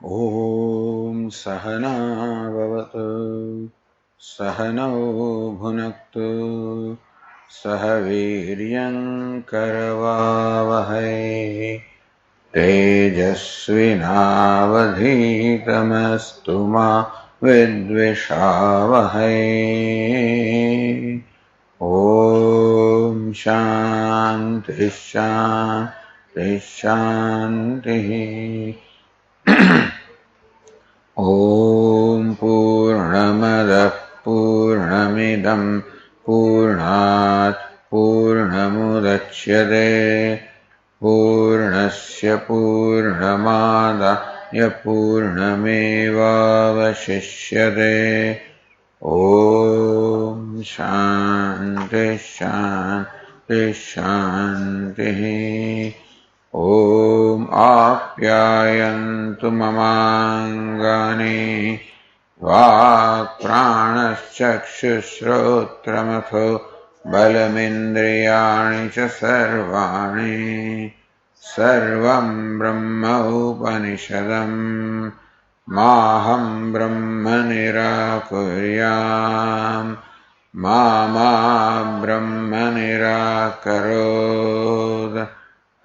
ॐ सहना भवतु सहनौ भुनक्तु सह वीर्यं करवावहै तेजस्विनावधीतमस्तु मा विद्विषावहै। ॐ शान्ति शान्ति शान्तिः। ॐ पूर्णमदः पूर्णमिदं पूर्णात् पूर्णमुदच्यते पूर्णस्य पूर्णमादाय पूर्णमेवावशिष्यते। ॐ शान्ति शान्ति शान्तिः। ॐ आप्यायन्तु ममाङ्गानि वाक्प्राणश्चक्षुश्रोत्रमथो बलमिन्द्रियाणि च सर्वाणि सर्वं ब्रह्म उपनिषदम् माहं ब्रह्म निराकुर्याम् मा ब्रह्म निराकरोत्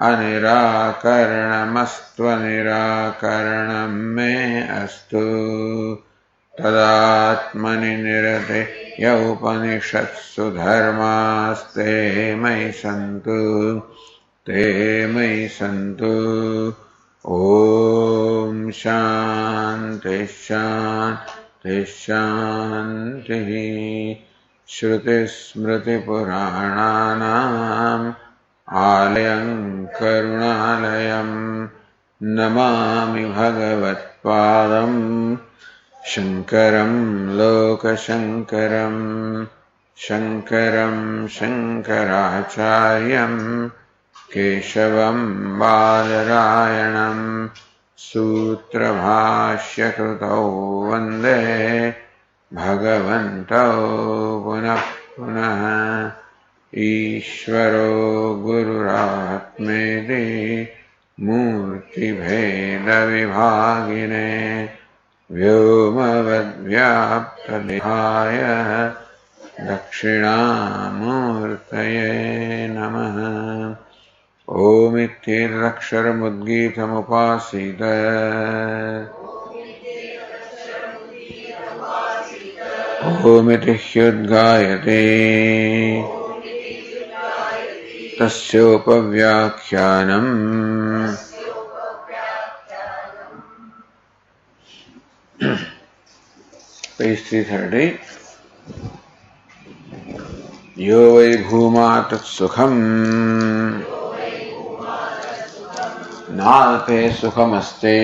अनिराकरणमस्त्वनिराकरणं मे अस्तु। तदात्मनि निरतेय उपनिषत्सु धर्मास्ते मयि सन्तु ते मयि सन्तु। ॐ शान्ति शान्ति शान्तिः। श्रुतिस्मृतिपुराणानाम् आलयं करुणालयं नमामि भगवत्पादं शङ्करं लोकशङ्करं शङ्करं शङ्कराचार्यं केशवं बादरायणं सूत्रभाष्यकृतौ वन्दे भगवन्तौ पुनः पुनः। ईश्वरो गुरुरात्मेति मूर्तिभेदविभागिने व्योमवद्व्याप्तदेहाय दक्षिणामूर्तये नमः। ओमित्येतदक्षरमुद्गीतमुपासीत ओमिति ह्युद्गायते तस्योपव्याख्यानम् पेज 330। यो वै भूमा तत्सुखम् नाल्पे सुखमस्ते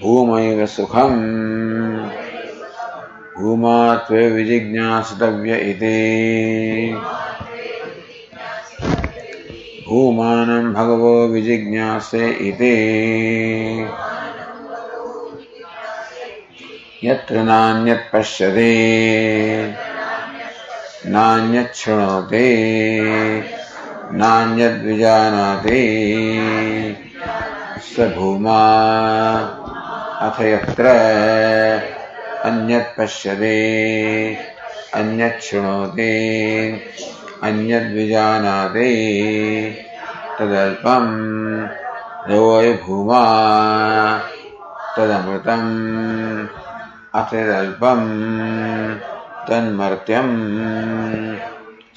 भूमैव सुखम् भूमात्वे विजिज्ञासितव्य इति। भूमानं भगवो विजिज्ञासे इति। यत्र नान्यत् पश्यति नान्यत् शृणोति नान्यद् विजानाति स भूमा अथ यत्र अन्यत् पश्यति अन्यत् शृणोति अन्यद् विजानाति तदल्पं योऽयं भूमा तदमृतम् अथैदल्पं तन्मर्त्यं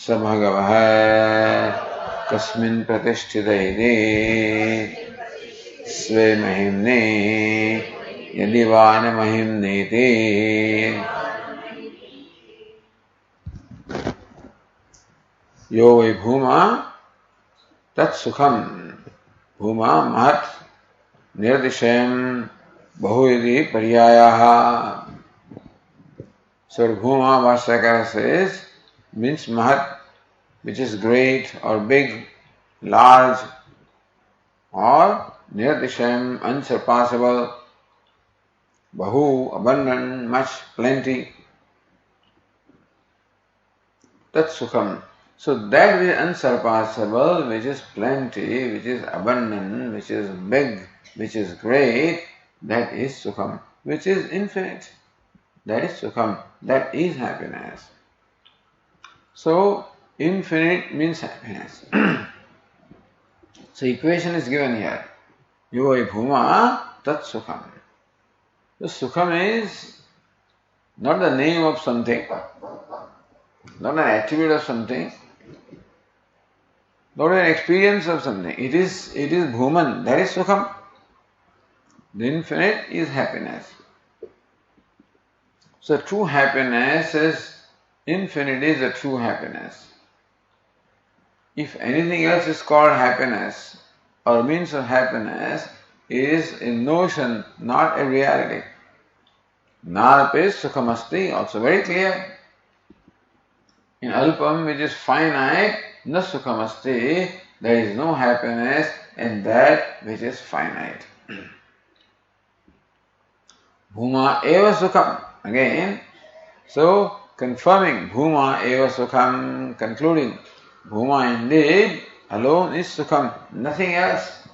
स भगवः कस्मिन् प्रतिष्ठित इति स्वे महिम्ने यदि वा न महिम्नेति। यो वै भूमा तत्सुखम्। भूमा महत् निर्दिशयं बहुविधि पर्यायाः। So Bhuma Bhashyakara says means Mahat, which is great or big, large, or Nirdisham, unsurpassable, Bahu, abundant, much, plenty. Tat Sukham. So that which is unsurpassable, which is plenty, which is abundant, which is big, which is great, that is Sukham, which is infinite. That is Sukham, that is happiness. So, infinite means happiness. So, equation is given here. Yoi bhuma tat Sukham. So, Sukham is not the name of something, not an attribute of something, not an experience of something. It is Bhuman, that is Sukham. The infinite is happiness. So true happiness is infinite is the true happiness. If anything else is called happiness or means of happiness, it is a notion, not a reality. Narpe Sukhamasti, also very clear. In Alpam, which is finite, na Sukhamasti, there is no happiness in that which is finite. Bhuma eva Sukham. Again, so confirming Bhuma eva Sukham, concluding Bhuma indeed alone is Sukham, nothing else.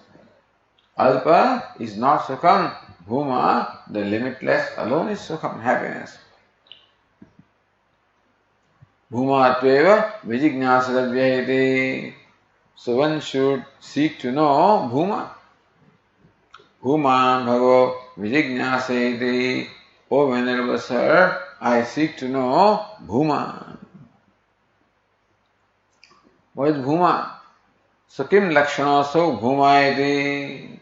Alpa is not Sukham, Bhuma, the limitless, alone is Sukham, happiness. Bhuma Tveva Vijignasadvyayate. So one should seek to know Bhuma. Bhuma Bhavo Vijignasadvyayate. O Venerable Sir, I seek to know Bhuma. What is Bhuma? So kim lakshanaso bhumayati?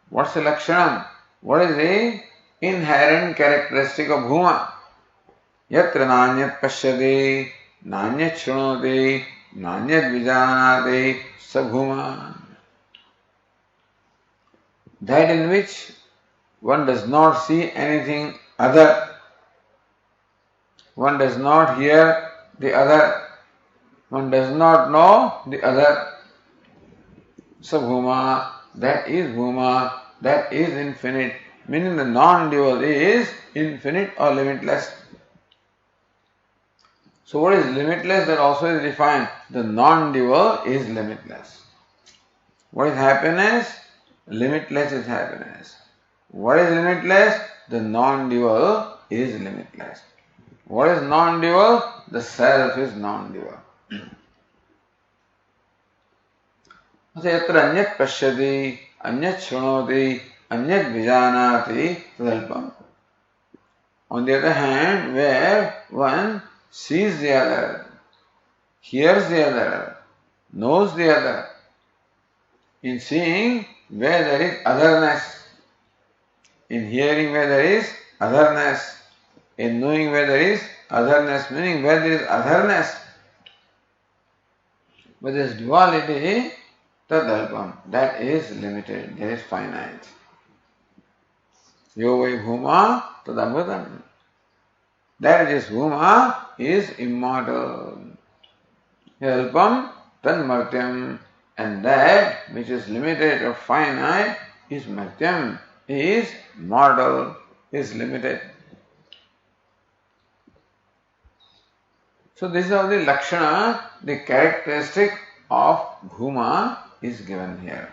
What's the lakshanam? What is the inherent characteristic of Bhuma? Yatra nanyat pashyati, nanyat shrunoti, nanyat vijanati, sa Bhuma. That in which one does not see anything other, one does not hear the other, one does not know the other. Sabhuma, that is Bhuma, that is infinite, meaning the non-dual is infinite or limitless. So what is limitless? That also is defined. The non-dual is limitless. What is happiness? Limitless is happiness. What is limitless? The non-dual is limitless. What is non-dual? The self is non-dual. Yatra anyat pashyati, anyat shrunoti, anyat vijanati, tadalpam. On the other hand, where one sees the other, hears the other, knows the other, in seeing where there is otherness, in hearing where there is otherness, in knowing where there is otherness, meaning where there is otherness, but there is duality, tadalpam, that is limited, that is finite. Yo vai bhuma tadamrutam. That which is Bhuma is immortal. Alpam tanmartyam, and that which is limited or finite is martyam, is mortal, is limited. So this is how the lakshana, the characteristic of Bhuma is given here.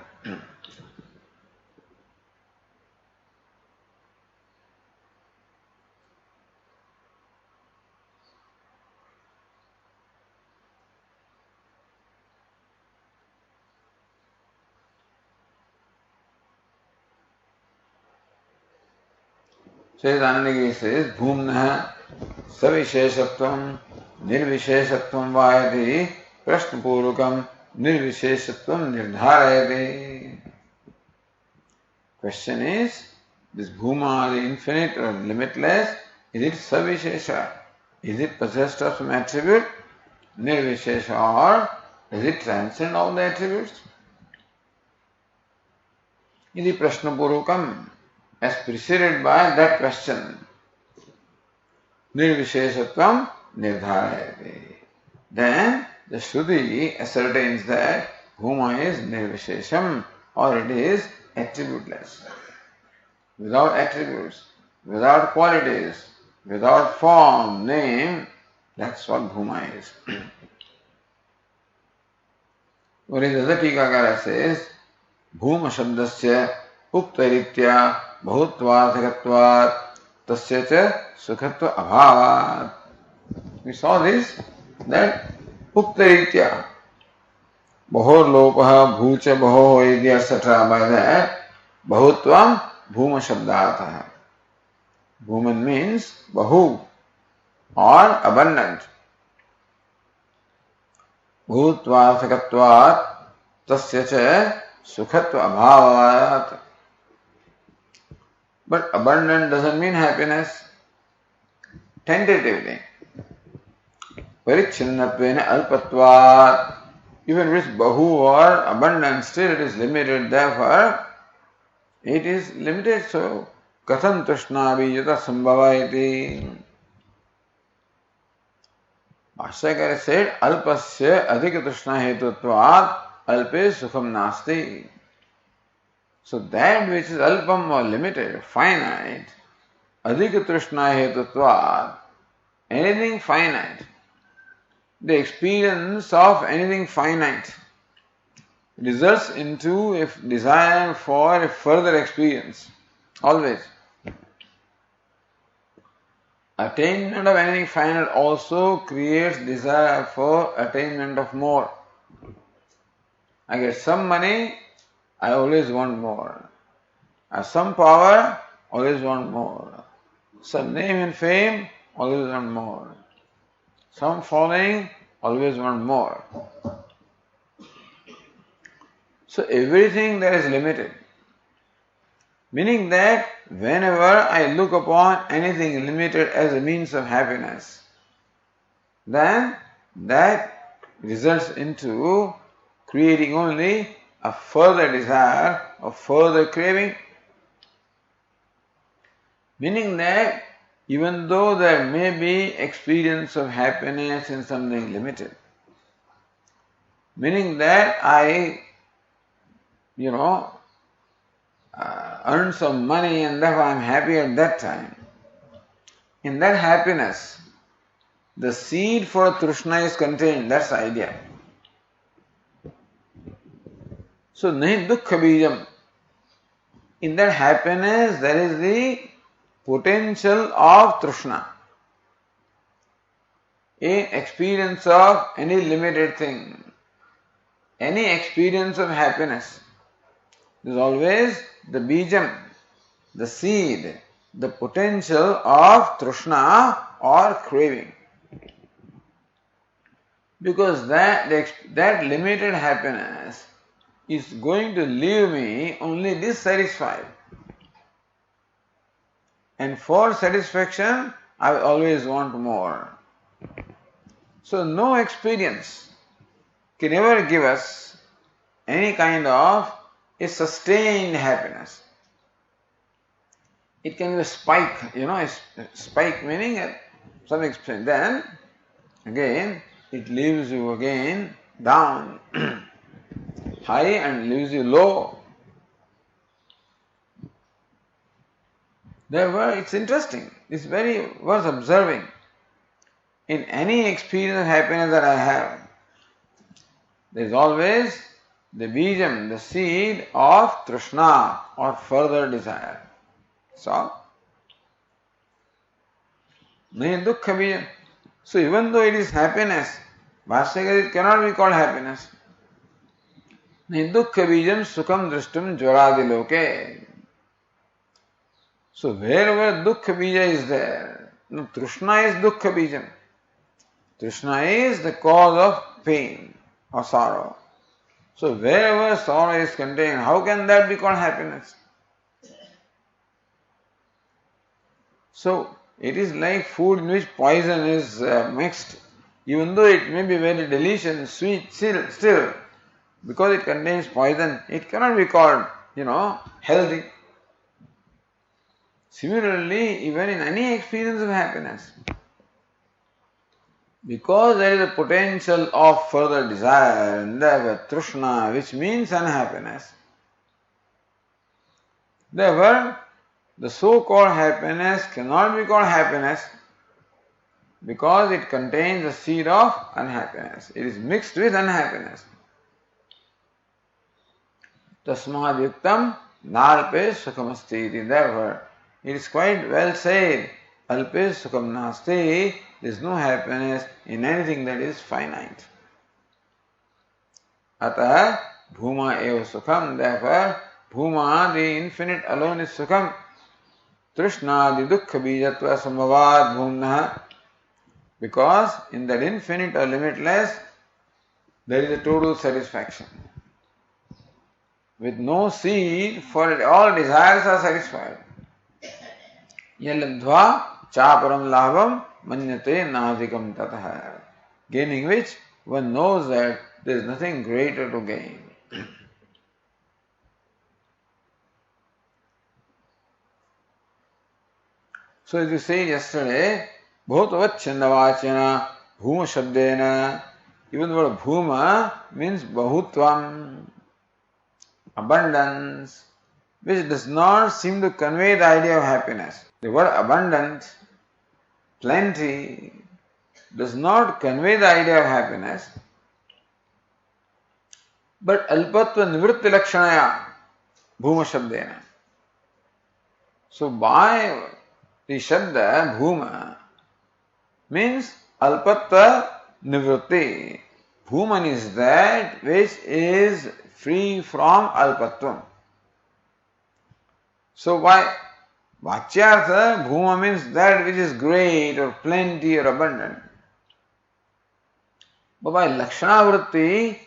Anandagiri says, Bhumna savisheshatvam nirvisheshatvam vayati prashnapurukam nirvisheshatvam nirdharayati. Question is, this Bhuma, the infinite or limitless, is it savishesha? Is it possessed of some attribute? Nirvishesha, or does it transcend all the attributes? Iti prashnapurukam, as preceded by that question. Nirvisheshatvam nirdharayati. Then the Shruti ascertains that Bhuma is nirvishesham, or it is attributeless. Without attributes, without qualities, without form, name, That's what Bhuma is. Whereas the other Tikakara says, Bhuma Shabdasya Uktaritya Bahutvarthakatvat Tasya cha Sukhatva Abhavat. We saw this, that Uktaritya Bahor Lopaha Bhucha Baho Edi etc. By that, Bahutvam Bhuma Shabdatah. Bhuman means Bahu or abundant. Bhutvarthakatvat tasya cha sukhatva abhavat. But abundant doesn't mean happiness. Tentatively. Parichinnattvena alpatvat. Even with bahu or abundant, still it is limited. Therefore, it is limited. So, katham tushnavi yata sambhava iti. Bhashyakara said, alpasya adhika tushna hetutvat alpe sukham nasti. So that which is alpam or limited, finite, adhika tushna hetutvat, anything finite, the experience of anything finite results into a desire for a further experience. Always. Attainment of anything finite also creates desire for attainment of more. I get some money, I always want more. I have some power, always want more. Some name and fame, always want more. Some following, always want more. So everything that is limited. Meaning that whenever I look upon anything limited as a means of happiness, then that results into creating only a further desire, a further craving. Meaning that even though there may be experience of happiness in something limited, meaning that I, earn some money and therefore I am happy at that time. In that happiness, the seed for Trishna is contained. That's the idea. So, nahi dukkha bijam. In that happiness, there is the potential of Trishna. In experience of any limited thing, any experience of happiness, there is always the bijam, the seed, the potential of Trishna or craving. Because that limited happiness is going to leave me only dissatisfied. And for satisfaction, I always want more. So no experience can ever give us any kind of a sustained happiness. It can be a spike, a spike meaning at some extent. Then, again, it leaves you again down, high and leaves you low. Therefore, it's interesting. It's very worth observing. In any experience of happiness that I have, there is always the bijam, the seed of trishna or further desire. So, nahi dukkha bijam. So, even though it is happiness, Bhashyakara, it cannot be called happiness. Nahi dukkha bijam sukham drishtam jvaradi loke. So, wherever dukkha bija is there, no, trishna is dukkha bijam. Trishna is the cause of pain or sorrow. So, wherever sorrow is contained, how can that be called happiness? So, it is like food in which poison is mixed. Even though it may be very delicious and sweet, still, because it contains poison, it cannot be called, healthy. Similarly, even in any experience of happiness, because there is a potential of further desire and therefore trishna, which means unhappiness, therefore the so-called happiness cannot be called happiness because it contains the seed of unhappiness. It is mixed with unhappiness. Tasmad yuktam nalpe sukhamasti. Therefore, it is quite well said, alpe sukham nasti, there is no happiness in anything that is finite. Atah bhuma eva sukham. Therefore, bhuma, the infinite alone is sukham. Trishna di dukkha bijatva samavad bhumna. Because in that infinite or limitless, there is a total satisfaction. With no seed, for it all desires are satisfied. Yalabdhva chaparam labham manyate nadikam tatha. Gaining which, one knows that there is nothing greater to gain. So as you said yesterday, bhutavad chandavachana bhuma shabdena. Even the word bhuma means bahutvam, abundance, which does not seem to convey the idea of happiness. The word abundant, plenty, does not convey the idea of happiness, but alpatva nivritti lakshanaya bhuma shabdena. So by the shabda bhuma means alpatva nivritti. Bhuman is that which is free from alpatvam. So by vachyartha, bhuma means that which is great or plenty or abundant. But by lakshana vritti,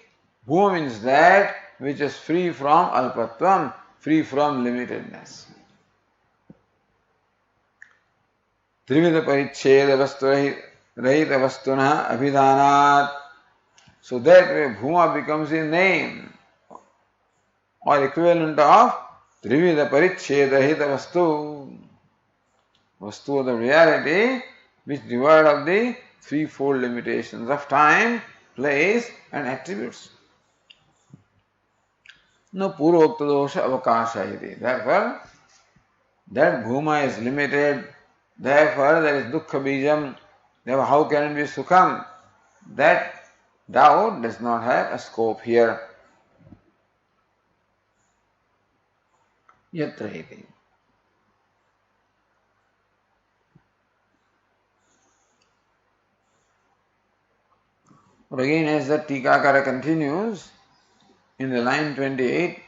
bhuma means that which is free from alpatvam, free from limitedness. Trivida paricheda vastu rahita vastuna abhidanat. So that way bhuma becomes a name or equivalent of trivida paricheda rahita vastu. Vastu of the reality which devoid of the threefold limitations of time, place and attributes. No purvokta dosha avakasha iti. Therefore, that bhuma is limited. Therefore, there is dukkha bijam. Therefore, how can it be sukham? That doubt does not have a scope here. Yatra iti. But again, as the Tikakara continues, in the line 28,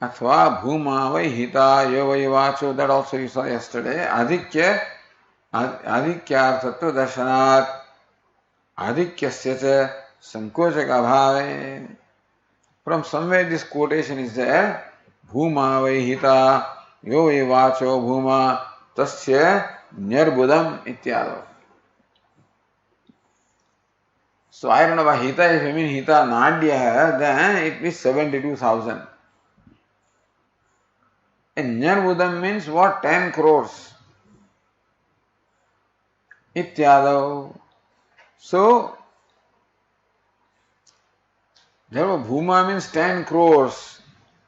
Athva bhuma vai hita yavai vacho, that also you saw yesterday, adhikyarthatva darshanat, adhikyasya cha sankochaka bhave. From somewhere this quotation is there, bhuma vai hita yavai vacho bhuma tasya nirbudam ityado. So I don't know about hita, if I mean hita nadya, then it is 72,000. And nirbudam means what? 10 crores. Ityado. So, therefore bhuma means 10 crores.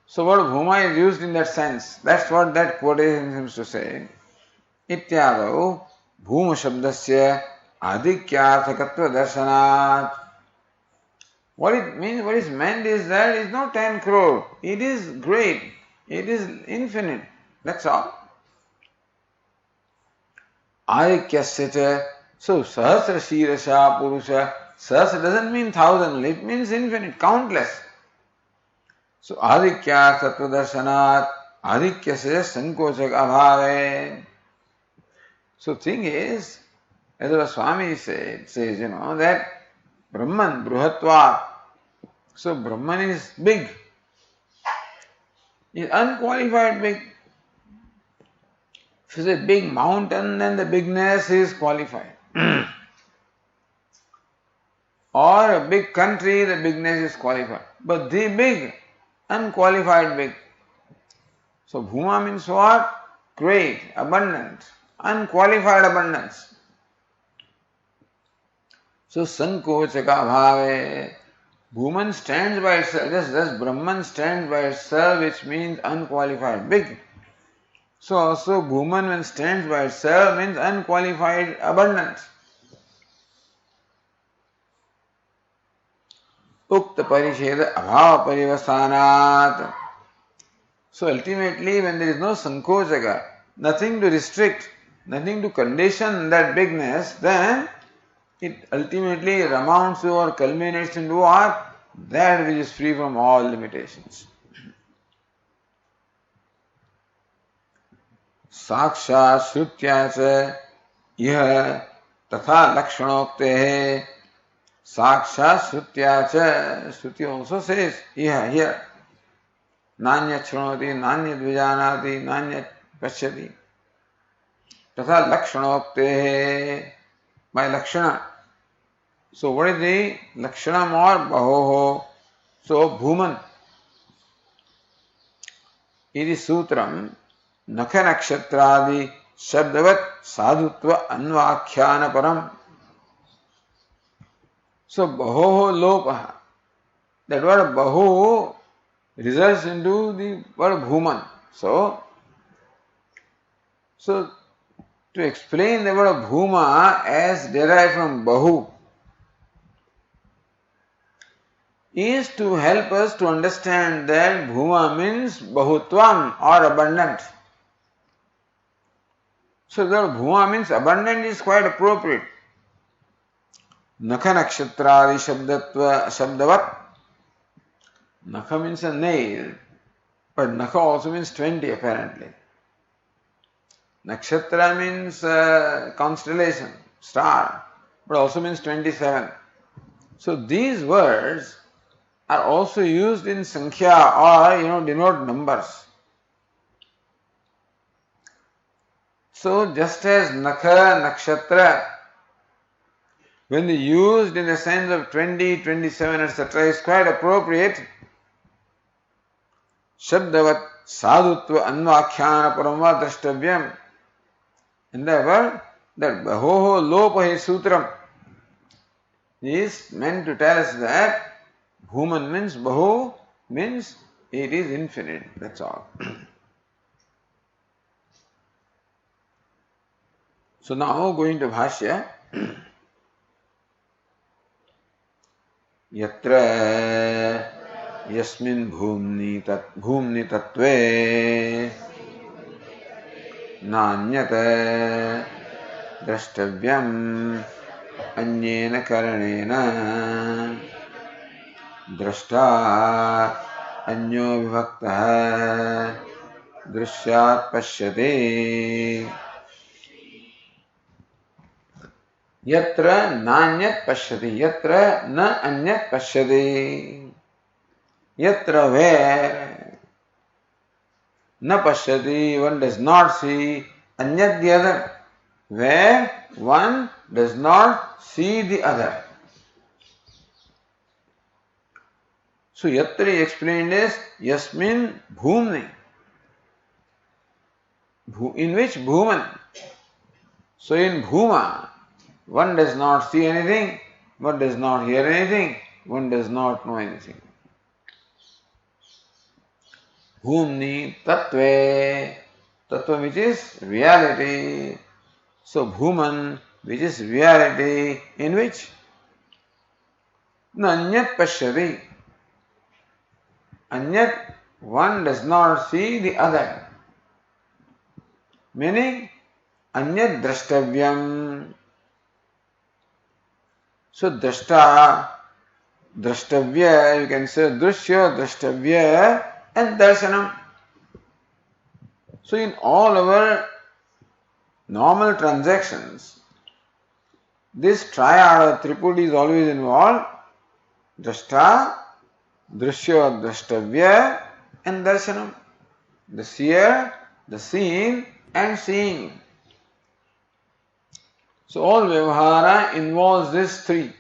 So what bhuma is used in that sense. That's what that quotation seems to say. Ityado bhuma shabdasya adhikyarthakatva darshanat. What it means, what is meant is that it is not 10 crore. It is great. It is infinite. That's all. Adhikyasya cha. So sahasra shirasha purusha. Sahasra doesn't mean thousand. It means infinite, countless. So adhikyarthatva darshanat adhikyasya sankochak abhave. So thing is, as our Swami says, that Brahman, Bruhatva. So Brahman is big. Is unqualified big. If it's a big mountain, then the bigness is qualified. Or a big country, the bigness is qualified. But the big, unqualified big. So bhuma means what? Great, abundant, unqualified abundance. So sankochaka bhave. Bhuman stands by itself, just as Brahman stands by itself, which means unqualified, big. So also Bhuman when stands by itself means unqualified abundance. ukta parisheda abhava parivasthanat. So ultimately, when there is no sankochaka, nothing to restrict, nothing to condition that bigness, then it ultimately amounts to or culminates into what? That which is free from all limitations. साक्षात् श्रुत्या च यह तथा लक्षणोक्तेः साक्षात् श्रुत्या च श्रुति also says यह here नान्यत् शृणोति नान्यत् विजानाति नान्यत् पश्यति तथा लक्षणोक्तेः by lakshana. So what is the lakshanam or bahoho? So bhuman. Iti sutram nakha nakshatradi shabdavat sadhutva anvakhyana param. So bahoho lopaha. That word baho results into the word bhuman. So to explain the word bhuma as derived from bahu is to help us to understand that bhuma means bahutvam or abundant. So the word bhuma means abundant is quite appropriate. Nakha nakshatradi shabdavat. Nakha means a nail, but nakha also means 20 apparently. Nakshatra means constellation, star, but also means 27. So these words are also used in sankhya or denote numbers. So just as nakha, nakshatra, when used in the sense of 20, 27, etc., is quite appropriate, shabdavat sadhutva anvakhyana parama drashtavyam. In the word, that bahoho lopahe sutram is meant to tell us that bhuman means bahu means it is infinite. That's all. So now going to Bhashya. Yatra yasmin bhumni tattve नान्यत द्रष्टव्यम् अन्येन करणेन द्रष्टा अन्यो विभक्तः दृश्यात् पश्यते यत्र नान्यत् पश्यति यत्र न अन्यत् पश्यति यत्र where na pashyati, one does not see, anyat the other, where one does not see the other. So yatra explained as yasmin bhumni, in which bhuman. So in bhuma, one does not see anything, one does not hear anything, one does not know anything. Bhumni tattve, tattva which is reality. So bhuman which is reality in which anyat pashyati. Anyat, one does not see the other. Meaning anyat drashtavyam. So drashta, drashtavya, you can say drushya, drashtavya and darshanam. So in all our normal transactions, this triad or tripud is always involved. Drashta, drushya, drashtavya and darshanam. The seer, the seen and seeing. So all vyavahara involves these three.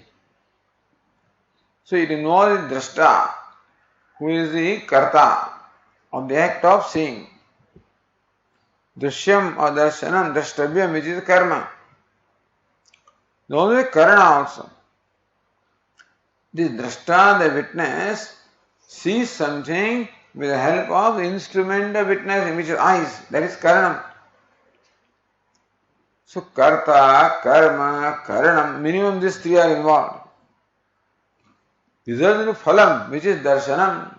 So it involves drashta, who is the karta of the act of seeing. Drishyam or darshanam, drashtavyam, which is karma. There is always karana also. This drashta, the witness, sees something with the help of the instrument of witnessing, which is eyes. That is karanam. So karta, karma, karanam, minimum these three are involved. results into phalam, which is darshanam.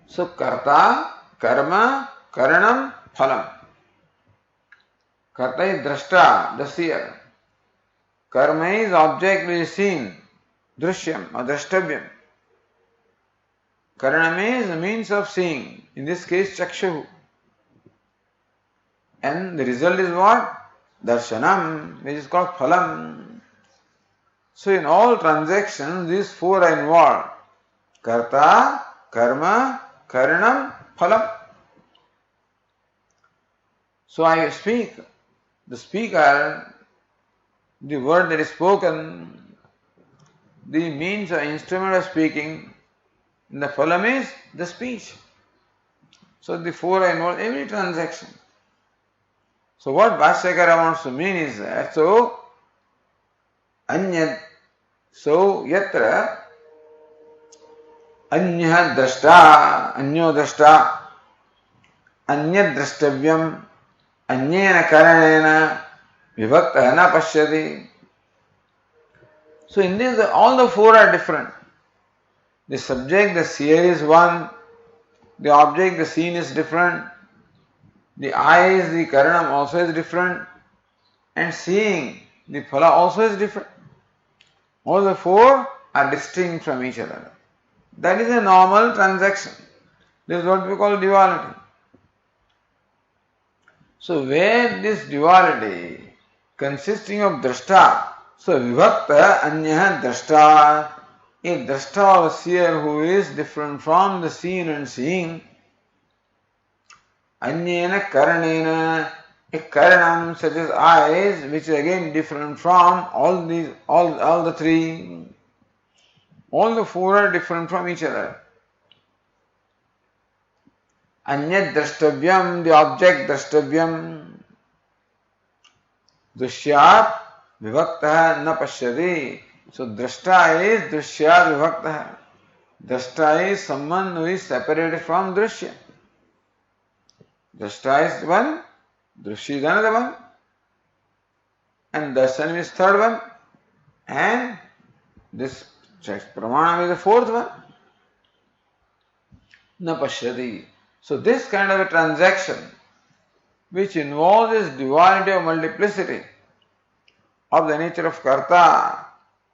So karta, karma, karanam, phalam. Karta is drashta, the seer. Karma is object which is seen, drishyam or drashtavyam. Karanam is the means of seeing, in this case chakshu. And the result is what? Darshanam, which is called phalam. So in all transactions, these four are involved. Karta, karma, karanam, phalam. So I speak. The speaker, the word that is spoken, the means or instrument of speaking, and the phalam is the speech. So the four are involved in every transaction. So what Bhashyakara wants to mean is that, so yatra anyah drashta, anyo drashta, anyad drashtavyam, anyena karanena, vibhakta na pashyati. So in this, all the four are different. The subject, the seer is one, the object, the seen is different, the eyes, the karanam also is different, and seeing, the phala also is different. All the four are distinct from each other. That is a normal transaction. This is what we call duality. So where this duality consisting of drashta, so vibhakta anyah drashta, a drashta or seer who is different from the seen and seeing, anyena karanena, a karanam such as eyes, which is again different from all the three. All the four are different from each other. Anyat drashtavyam, the object drashtavyam. Drishyat vibhaktaha na pashyati. So drashta is drishyat vibhaktaha. Drashta is someone who is separated from drishya. Drashta is one, drishya is another one, and darshan is third one, and this pramanam is the fourth one. Na pashyati. So this kind of a transaction, which involves this duality or multiplicity of the nature of karta,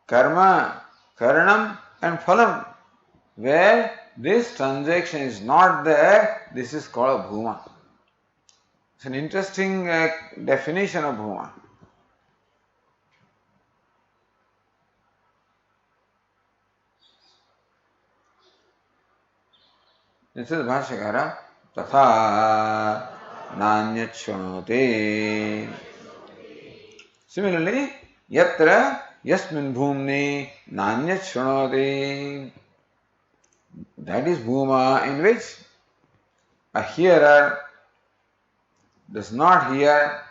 karma, karanam and phalam, where this transaction is not there, this is called a bhuma. It's an interesting definition of bhuma. This is Bhashyakara. Tatha nanyat shvanoti. Similarly, yatra yasmin bhumni nanyat shvanoti. That is bhuma in which a hearer does not hear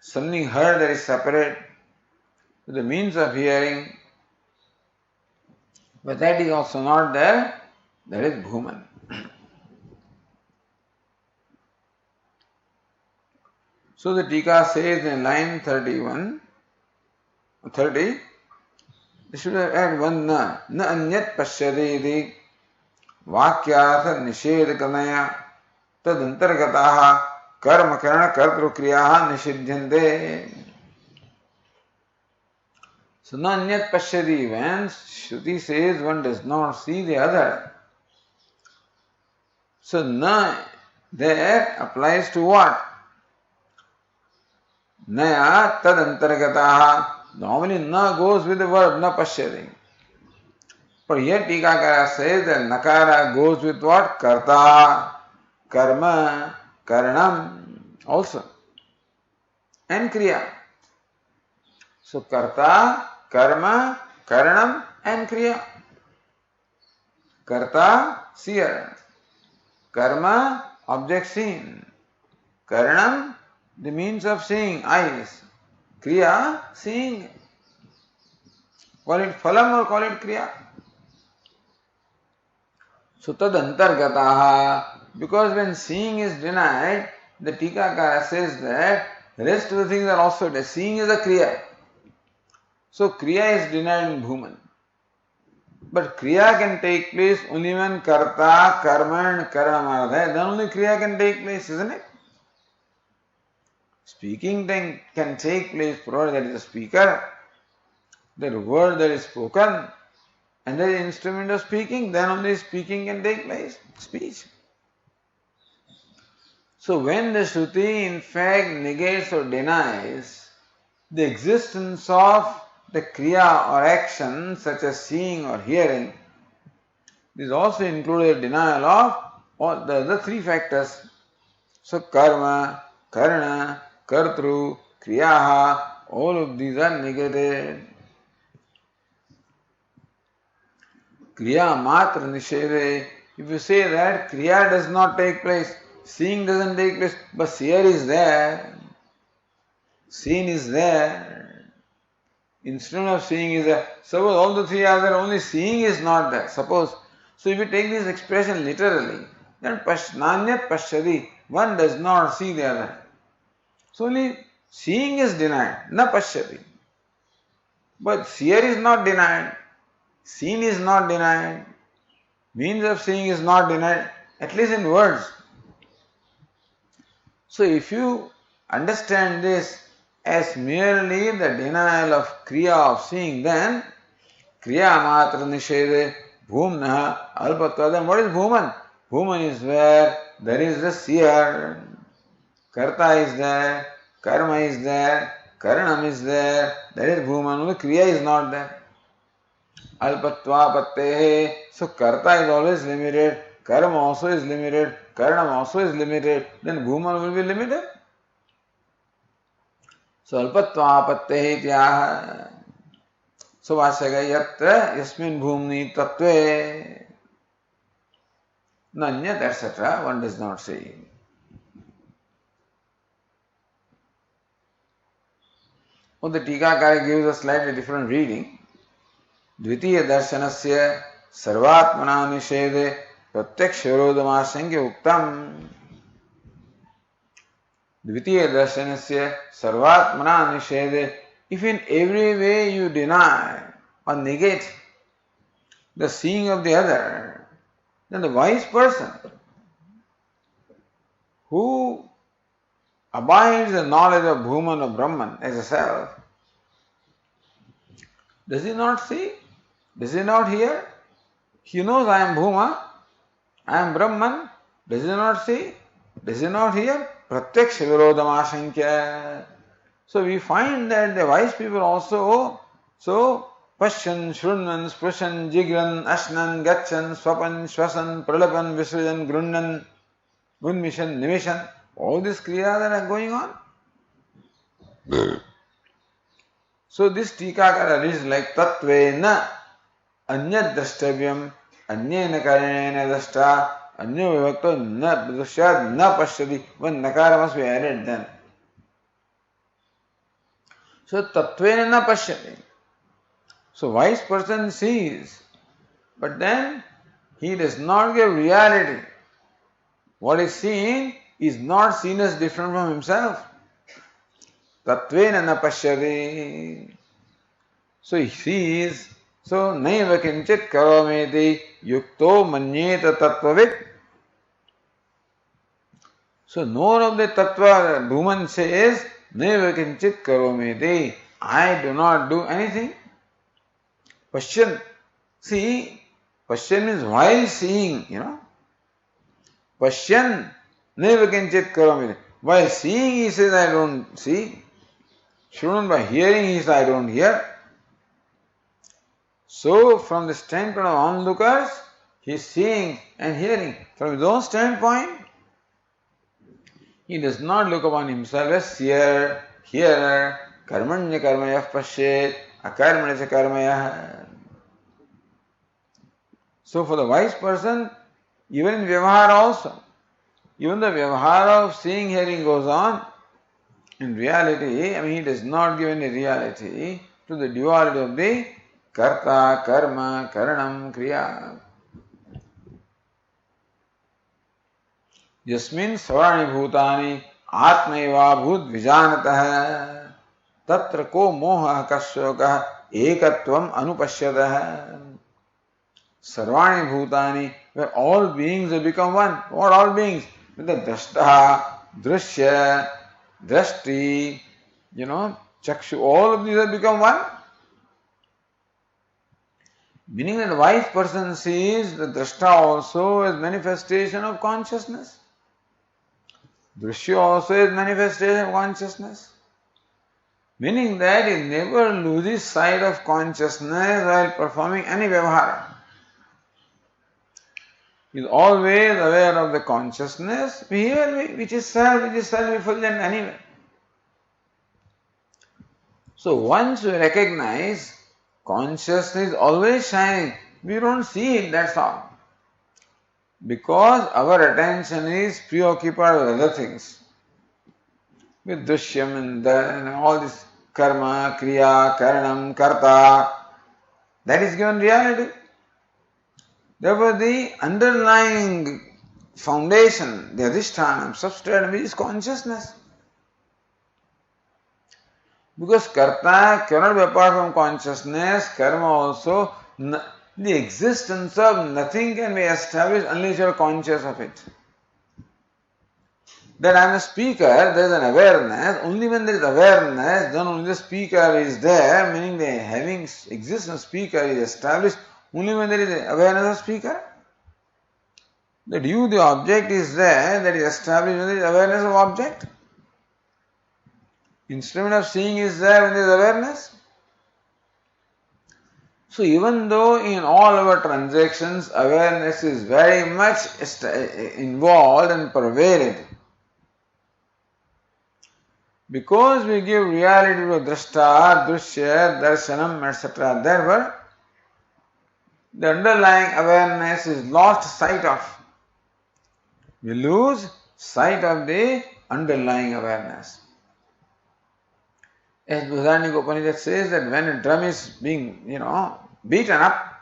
something heard that is separate to the means of hearing, but that is also not there. That is bhuman. So the Tika says in line 30, they should have add one na anyat pashyati iti vakyartha nishedha kanaya tad antargataha karma karana kartru kriyaha nishidhyante. So na anyat pashyati, when Shruti says one does not see the other, so na there applies to what? Naya tad antargataha. Normally na goes with the verb na pashyati. But here Tikakara says that nakara goes with what? Karta, karma, karanam also. And kriya. So karta, karma, karanam and kriya. Karta, seer. Karma, object seen. Karanam, the means of seeing, eyes. Kriya, seeing. Call it phalam or call it kriya. So tad antargataha, because when seeing is denied, the Tikakara says that the rest of the things are also there. Seeing is a kriya. So Kriya is denied in Bhuman. But Kriya can take place only when Karta, Karma and Karanam are there. Then only Kriya can take place, isn't it? Speaking can take place provided there is a speaker, there is a word that is spoken, and there is an instrument of speaking, then only speaking can take place, speech. So when the Shruti in fact negates or denies the existence of the Kriya or action such as seeing or hearing, this also includes a denial of all the other three factors. So Karma, Karana, Kartru, Kriyaha, all of these are negated. Kriya Matra Nishede, if you say that Kriya does not take place, seeing doesn't take place, but seer is there, seen is there, instrument of seeing is there. Suppose all the three are there, only seeing is not there. Suppose, so if you take this expression literally, then Nanyat Pashyadi, one does not see the other. So only seeing is denied, na Pashyadi. But seer is not denied, seen is not denied, means of seeing is not denied, at least in words. So if you understand this as merely the denial of Kriya of seeing, then Kriya Matra Nishede Bhumna Alpatva, then what is Bhuman? Bhuman is where there is the seer, Karta is there, Karma is there, Karanam is there, that is Bhuman, only Kriya is not there. Alpatva Pattehe, so Karta is always limited, Karma also is limited, Karanam also is limited, then Bhuman will be limited. So Alpatva Pattehe Tyaha. So Vasyaga Yatra Yasmin Bhumni Tattve Nanyat, etc. One does not say. Well, the Tikakara gives a slightly different reading. Dvitiya darshanasya sarvatmana nishede pratyakshvirodhamasangya uktam. Dvitiya darshanasya sarvatmana nishede. If in every way you deny or negate the seeing of the other, then the wise person who abides the knowledge of Bhuman or Brahman as a self, does he not see? Does he not hear? He knows I am Bhuma, I am Brahman. Does he not see? Does he not hear? Pratyaksha virodhamashankya. So we find that the wise people also, so Pashyan, Shrunvan, Sprishan, Jigran, Ashnan, Gachan, Swapan, Shwasan, Pralapan, Visrajan, Grundan, Gunmishan, Nimishan, all these kriyas that are going on. So this Tikakara reads like Tattvena Anyat Drashtavyam Anyena Karanena Drashta Anyo Vivakto Na Drashyad Na Pashyadi. One Nakara must be added then. So Tattvena Na Pashyadi. So wise person sees, but then he does not give reality. What is seen is not seen as different from himself. Tattvena na pashyati. So he sees, so naiva kinchit karometi yukto manyeta tattvavit. So none of the tattva, Bhuman says, naiva kinchit karometi, I do not do anything. Pashyan, see, Pashyan means while seeing, Pashyan, naiva kinchit karometi. While seeing, he says, I don't see. Shrunan, by hearing, he says, I don't hear. So, from the standpoint of onlookers, he is seeing and hearing. From his own standpoint, he does not look upon himself as seer, hearer, karmanya karmayah pashyet, akarmanya karmayah. So, for the wise person, even in Vyavahara also, even the Vyavahara of seeing, hearing goes on, in reality, he does not give any reality to the duality of the Karta, Karma, Karanam, Kriya. Yasmin Savarani Bhutani Atmaiva Bhut Vijanatah Tatra Ko Moha Kasyoka ekatvam anupashyatah. Sarvani bhutani, where all beings have become one. What all beings? With the drashta, drishya, drashti, chakshu, all of these have become one. Meaning that the wise person sees the drashta also as manifestation of consciousness. Drishya also is manifestation of consciousness. Meaning that he never loses sight of consciousness while performing any vyavahara. He is always aware of the consciousness, which is self-effulgent anyway. So once we recognize consciousness is always shining, we don't see it, that's all. Because our attention is preoccupied with other things. With drishyam and all this karma, kriya, karanam, karta, that is given reality. Therefore, the underlying foundation, the adhishthana, substrate, which is consciousness. Because karta cannot be apart from consciousness, karma also, the existence of nothing can be established unless you are conscious of it. That I am a speaker, there is an awareness, only when there is awareness, then only the speaker is there, meaning the having existence speaker is established only when there is awareness of speaker. That you, the object, is there, that is established when there is awareness of object. Instrument of seeing is there when there is awareness. So even though in all our transactions awareness is very much involved and pervaded, because we give reality to drashta, drishya, darshanam, etc., therefore the underlying awareness is lost sight of. We lose sight of the underlying awareness. As Bhudanika Upanishad says that when a drum is being, beaten up,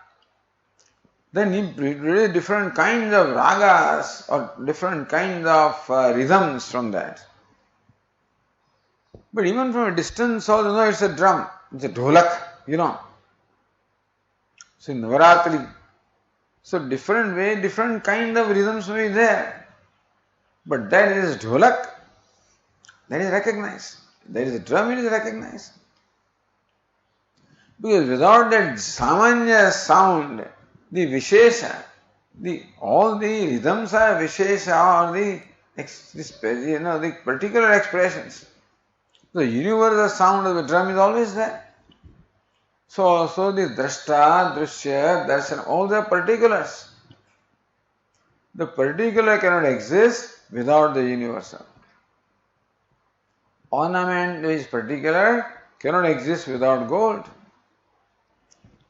then really different kinds of ragas or different kinds of rhythms from that. But even from a distance also, no, it's a drum, it's a dholak, So in Navaratri, so different way, different kind of rhythms may be there. But that is dholak, that is recognized. That is a drum, it is recognized. Because without that samanya sound, the vishesha, all the rhythms are vishesha or the particular expressions. The universal sound of the drum is always there. So also the drashta, drishya, darshan, all the particulars. The particular cannot exist without the universal. Ornament which is particular cannot exist without gold.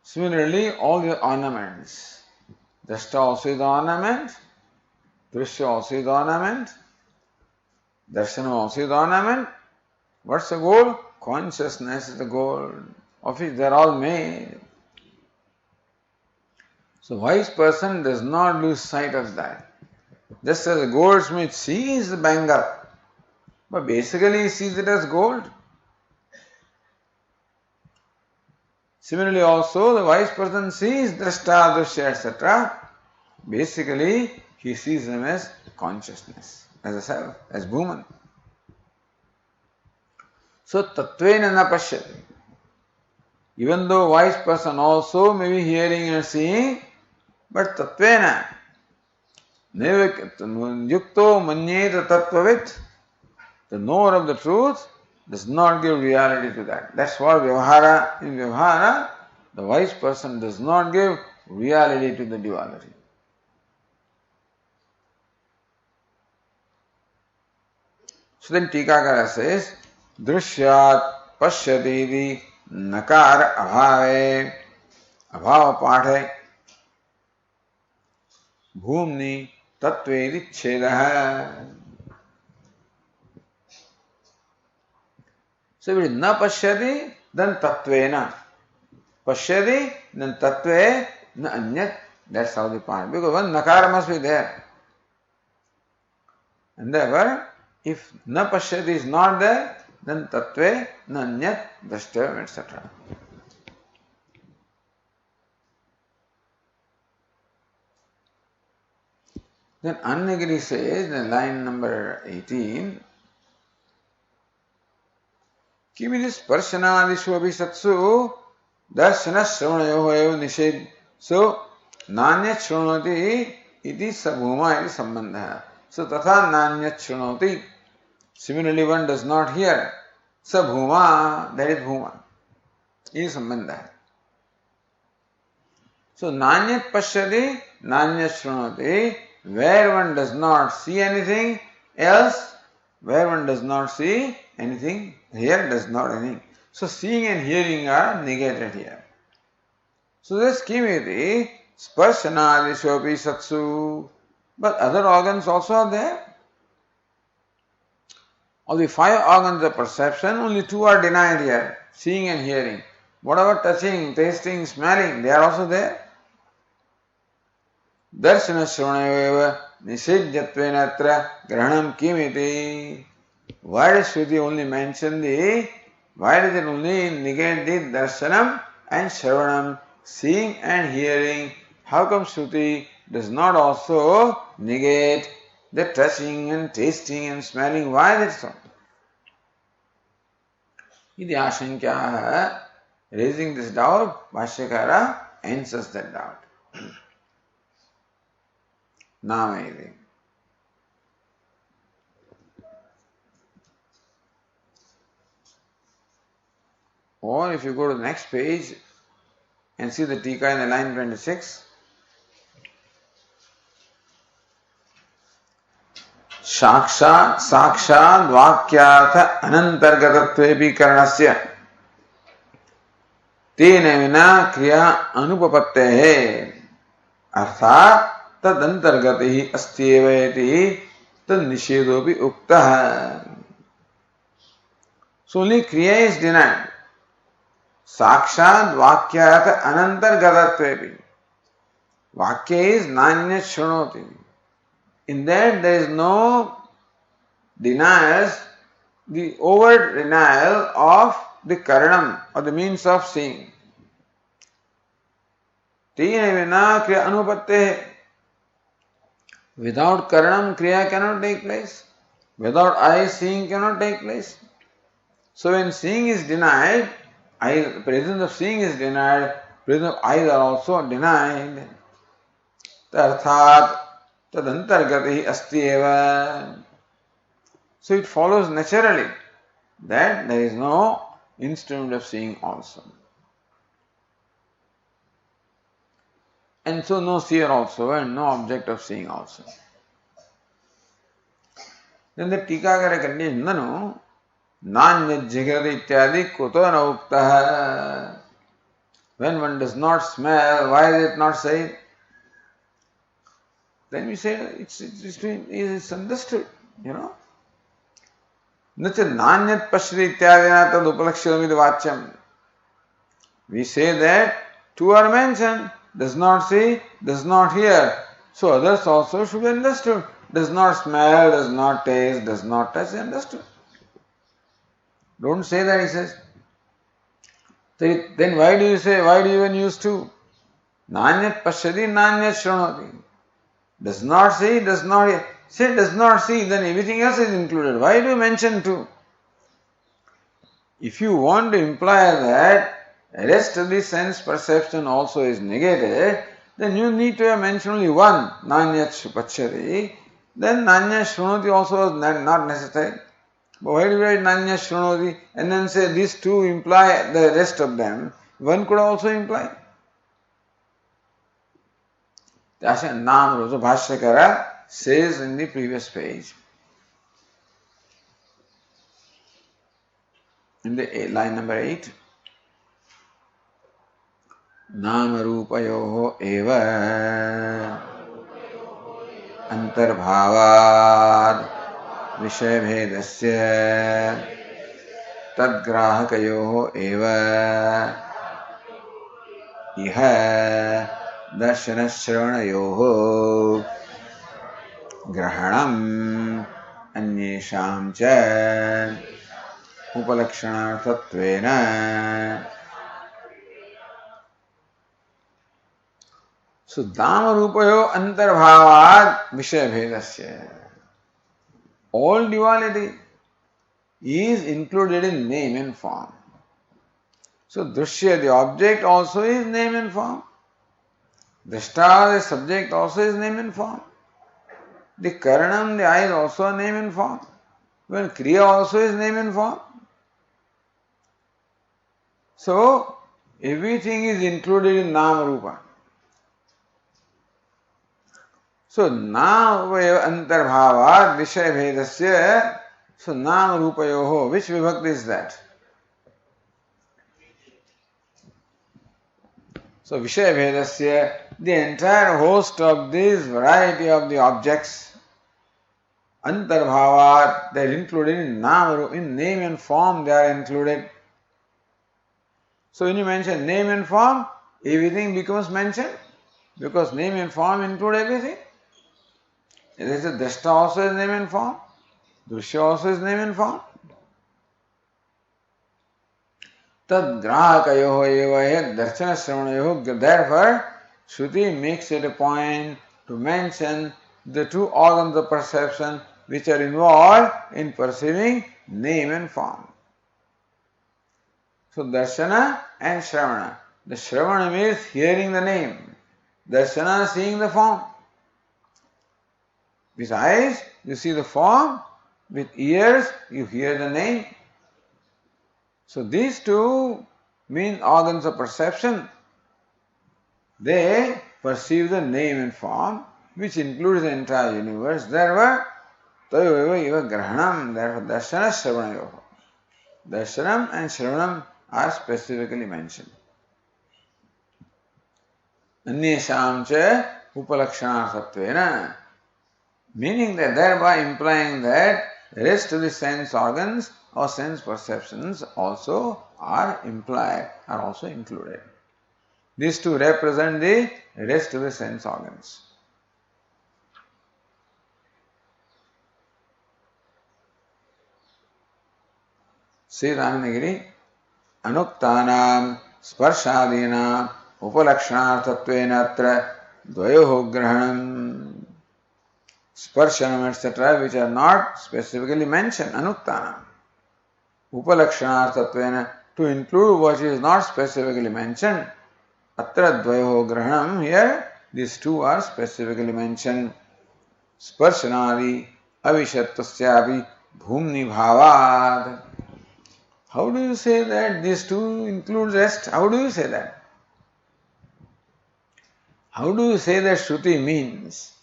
Similarly, all the ornaments. Drashta also is the ornament, drishya also is the ornament, darshanam also is the ornament. What's the goal? Consciousness is the goal of which they are all made. So wise person does not lose sight of that. Just as a goldsmith sees the bangle, but basically he sees it as gold. Similarly also the wise person sees drashta, drishya, etc. Basically he sees them as consciousness, as a self, as Bhuman. So tattvena na pashyati. Even though wise person also may be hearing and seeing, but tattvena yukto manyeta tattvavit, the knower of the truth does not give reality to that. That's what vyavahara. In vyavahara, the wise person does not give reality to the duality. So then Tikakara says, Drishyat pashyati nakar abhave abhava pathai bhumni tattvedi chhedah. So if it is na pashyati, then tattvena. Pashyati, then tattve, na anyat. That's how the part. Because one nakara must be there. And therefore, if na pashyati is not there, then tattve, na anyat, drashtavam, etc. Then Annagiri says in line number 18, Kimini sparshanadishu abhisatsu darshana shravanayoho eva nished. So, nanyat shranoti iti sabhuma iti sambandha. So, tatha nanyat shranoti. Similarly, one does not hear. Sabhuma, that is bhuma. Is sambandha. So, nanyat pashyati, nanyat shranoti. Where one does not see anything else, where one does not see anything, here does not anything. So seeing and hearing are negated here. So this kimiti, sparshanadishopi satsu. But other organs also are there. Of the 5 organs of perception, only 2 are denied here, seeing and hearing. What about touching, tasting, smelling? They are also there. Darshana Shravanayoeva Nishijyatvena Atra Grahanam Kimiti. Why does Shruti only mention why does it only negate the Darshanam and Shravanam, seeing and hearing? How come Shruti does not also negate the touching and tasting and smelling? Why is it so? Iti Ashankyaha, raising this doubt, Bhashyakara answers that doubt. Now amazing. Or if you go to the next page and see the Tika in the line 26, साक्षात् साक्षात् वाक्यार्थ अनंतर्गतत्वेपि करणस्य तेन विना क्रिया अनुपपत्तेः अर्थात् तदंतर्गत ही अस्त्येव इति तन्निषेधोपि उक्तः. So only kriya is denied. Sakshat vakyarth anantargatatvepi. Vakya is nanyat shranoti. In that there is no denials, the overt denial of the karanam or the means of seeing. Tena vina kriya anupatte. Without karanam, kriya cannot take place. Without eye, seeing cannot take place. So when seeing is denied, presence of seeing is denied, presence of eyes are also denied. Tarthat tadantargati asti eva. So it follows naturally that there is no instrument of seeing also. And so no seer also and no object of seeing also. Then the Tikakara continues, Nanu, Nanyat Jigrati Ityadi Kuto na Uktaha. When one does not smell, why is it not said? Then we say it's understood, you know. Nacha Nanyat Pashriti Ityadina Tad Upalakshyalamid Vachyam. We say that 2 are mentioned, does not see, does not hear. So others also should be understood. Does not smell, does not taste, does not touch, understood. Don't say that, he says. Then why do you even use 2? Nanyat pashyati, nanyat shranoti. Does not see, does not hear. Say does not see, then everything else is included. Why do you mention 2? If you want to imply that rest of the sense perception also is negated, then you need to have mentioned only 1, nanyat pashyati. Then nanyat shranoti also is not necessary. But why do you write nanyat shranoti and then say these 2 imply the rest of them? One could also imply. Nam Rosa Bhashyakara says in the previous page, in the line number 8, Nama Rupayoho eva Antarbhavad Vishayabhedasya Tadgrahakayoho eva Iha Darshanashravanayoho Grahanam Anyesham cha Upalakshanarthatvena. So Dama-rupayo antarbhavat Vishaya-bhedasya. All duality is included in name and form. So Drishya, the object, also is name and form. Drishta, the subject, also is name and form. The Karanam, the eye, is also a name and form. Well, Kriya also is name and form. So, everything is included in Nama Rupa. So, Nama Antarbhavat Vishaya Bhedasya. So, Nama Rupayoho, which vibhakti is that? So, Vishaya Bhedasya, the entire host of this variety of the objects, Antarbhavat, they are included in Nama, in name and form they are included. So, when you mention name and form, everything becomes mentioned because name and form include everything. There is a Drashta also is name and form, Drishya also is name and form. Tad grahakayoho eva darshana shravanayoho. Therefore, Shruti makes it a point to mention the two organs of perception which are involved in perceiving name and form. So, darshana and shravana. The shravana means hearing the name, darshana seeing the form. With eyes, you see the form, with ears, you hear the name. So these two mean organs of perception. They perceive the name and form, which includes the entire universe. Therefore, tayoeva eva grahanam, therefore darshana shravanayoho. Darshanam and shravanam are specifically mentioned. Anyesham cha upalakshanarthatvena, meaning that thereby implying that the rest of the sense organs or sense perceptions also are implied, are also included. These two represent the rest of the sense organs. Sri Ramanagiri, Anuktanam Sparshadina Upalakshanarthatvena atra dvayoho grahanam. Sparshanam etc. which are not specifically mentioned, Anuktanam. Upalakshanarthatvena, to include what is not specifically mentioned. Atra dvayoho grahanam, here these two are specifically mentioned. Sparshanadi avishattasyapi bhumni bhavad. How do you say that these two include rest? How do you say that? How do you say that Shruti means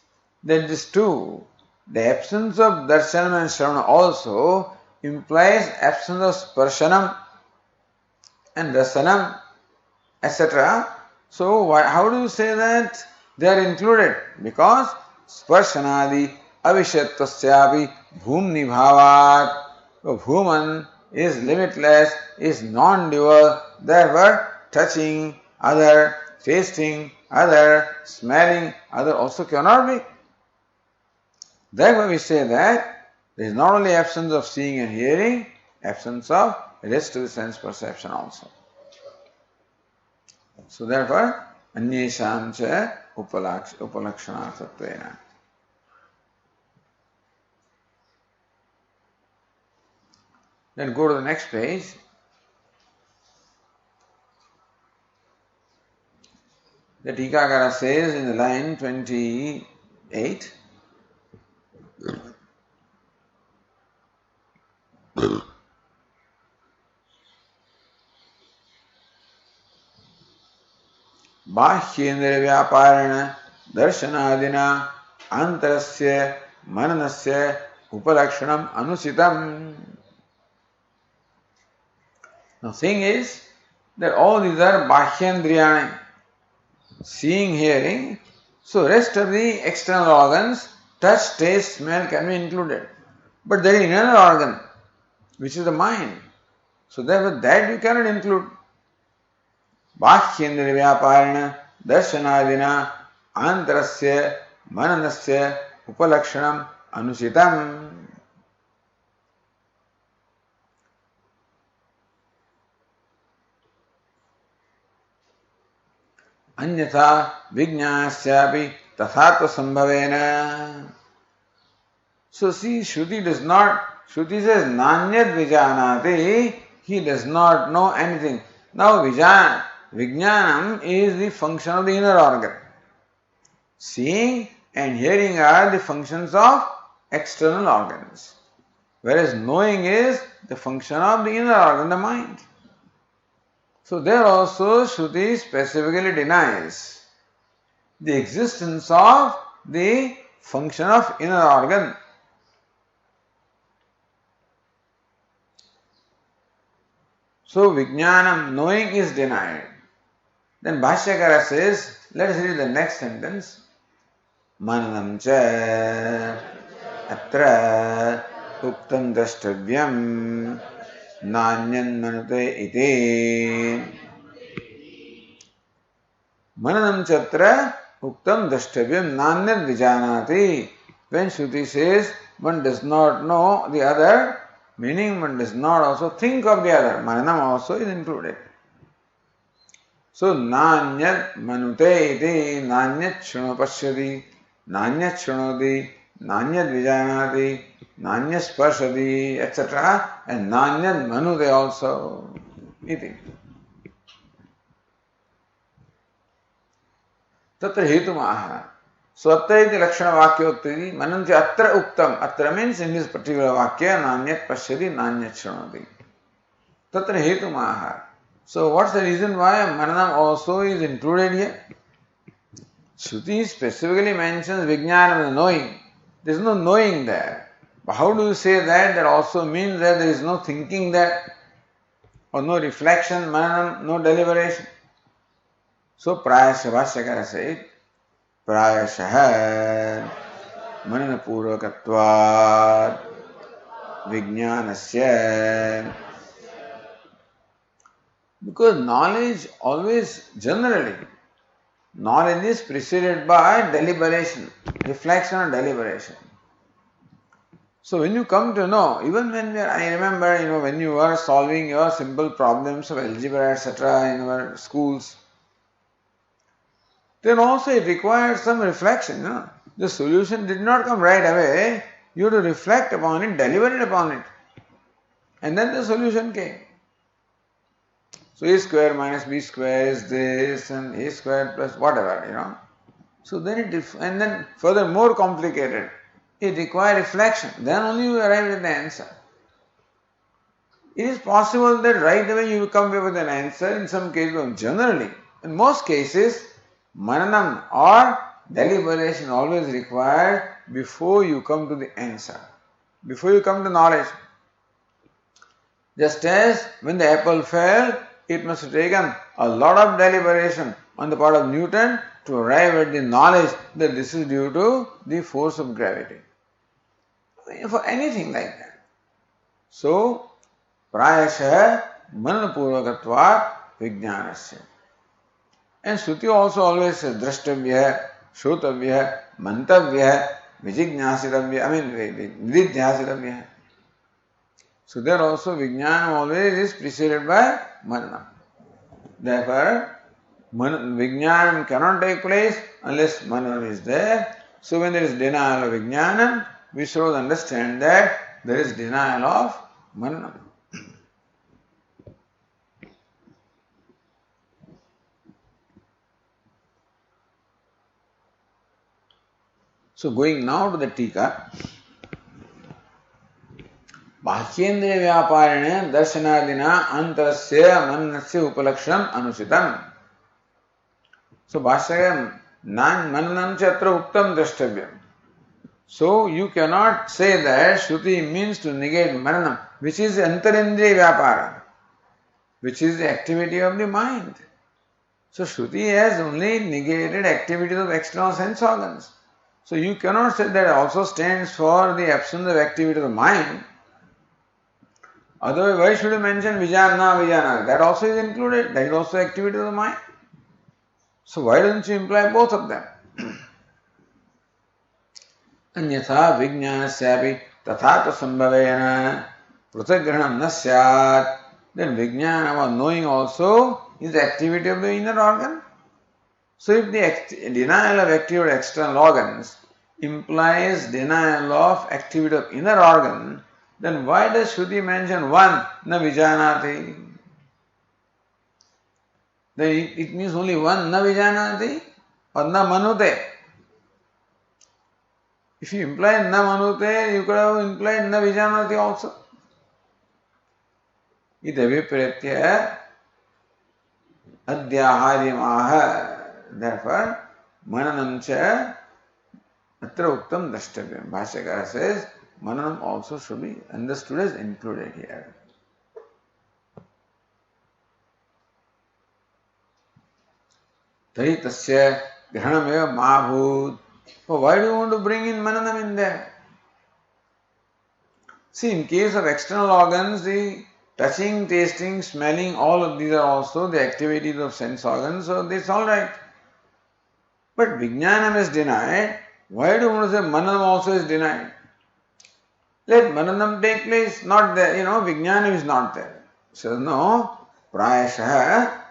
that these two, the absence of darshanam and shravana also implies absence of sparshanam and rasanam, etc. So how do you say that they are included? Because sparshanadi avishattasyapi bhumni bhavat. Bhuman is limitless, is non-dual, therefore touching other, tasting other, smelling other also cannot be. Therefore we say that there is not only absence of seeing and hearing, absence of rest of the sense perception also. So therefore, anyesham cha upalakshanarthatvena. Then go to the next page. The Tikakara says in the line 28, बाह्येन्द्रिय व्यापारेण दर्शनादिना अंतरस्य मननस्य उपलक्षणम अनुचितम. The thing is that all these are bahyendriyani, seeing, hearing. So rest of the external organs, touch, taste, smell can be included. But there is another organ, which is the mind. So therefore that you cannot include. बाह्येन्द्रिय व्यापारेण दर्शनादिना आंतरस्य मननस्य उपलक्षणम अनुचितम. Anyatha vijnanasyapi tathatva sambhavena. So see, Shruti does not, Shruti says, Nanyad Vijanati, he does not know anything. Now Vijnanam is the function of the inner organ. Seeing and hearing are the functions of external organs. Whereas knowing is the function of the inner organ, the mind. So there also Shruti specifically denies the existence of the function of inner organ. So Vijnanam, knowing, is denied. Then Bhashyakara says, let us read the next sentence. Mananam cha atra uktam drashtavyam nanyan manute iti. Mananam cha atra uktam drashtavyam nanyan vijanati. When Shruti says one does not know the other, meaning one does not also think of the other. Mananam also is included. So, nanyat manute iti, nanyat shruno pashyati, nanyat shrunoti, nanyat vijanati, nanyat sparshati, etc. And nanyat manute also. Iti. Tatra hetumaha. So, atra iti lakshana vakyokti, mananti atra uktam. Atra means in this particular vakya, nanyat pashyati, nanyat shrunoti. Tatra hetumaha. So, what's the reason why Mananam also is included here? Shruti specifically mentions Vijnanam, knowing. There is no knowing there. But how do you say that? That also means that there is no thinking there, or no reflection, Mananam, no deliberation. So, Prayasha Bhashyakara said, Prayasha Manana Purvakatvat Vijnanasya. Because knowledge always, generally, knowledge is preceded by deliberation, reflection and deliberation. So when you come to know, even when I remember, when you were solving your simple problems of algebra, etc. in our schools, then also it required some reflection. The solution did not come right away. You had to reflect upon it, deliberate upon it. And then the solution came. So a square minus b square is this, and a square plus whatever, So then and then further more complicated. It requires reflection. Then only you arrive at the answer. It is possible that right away you will come up with an answer. In some cases, generally, in most cases, mananam or deliberation always required before you come to the answer, before you come to knowledge. Just as when the apple fell, it must have taken a lot of deliberation on the part of Newton to arrive at the knowledge that this is due to the force of gravity. For anything like that. So, prayasha manapurvakatvat vijnanasya. And Shruti also always says drashtavya, shrutavya, mantavya, vijignyasitavya, vididhyasitavya. So there also Vijnana always is preceded by Mananam. Therefore, Vijnanam cannot take place unless Mananam is there. So when there is denial of Vijnanam, we should understand that there is denial of Mananam. So going now to the Tika. बाह्येन्द्रिय व्यापारेण दर्शनादिना अंतरस्य मननस्य उपलक्षणम अनुचितम. So Bhashyakara mananam cha atra uktam drashtavyam. So you cannot say that Shruti means to negate mananam, which is antarindriya vyapara, which is the activity of the mind. So Shruti has only negated activities of external sense organs. So you cannot say that also stands for the absence of activity of the mind. Otherwise, why should you mention vijana? That also is included. That is also activity of the mind. So why don't you imply both of them? Anyatha vijnanasyapi tathata sambhavena pratagranam na syat. Then vijnana or knowing also is the activity of the inner organ. So if the denial of activity of external organs implies denial of activity of inner organ, then why does Shruti mention one, na vijanati? Then it means only one, na vijanati or na manute. If you imply na manute, you could have implied na vijanati also. Id abhipretya adhyaharyamaha. Therefore, mananam cha atra uktam drashtavyam. Bhashyakara says, mananam also should be understood as included here. Tari tasya grahanameva mahabhut. So why do you want to bring in mananam in there? See, in case of external organs, the touching, tasting, smelling, all of these are also the activities of sense organs, so that's all right. But Vijnanam is denied. Why do you want to say Mananam also is denied? Let Mananam take place, not there. Vijnanam is not there. So no, Prayashaha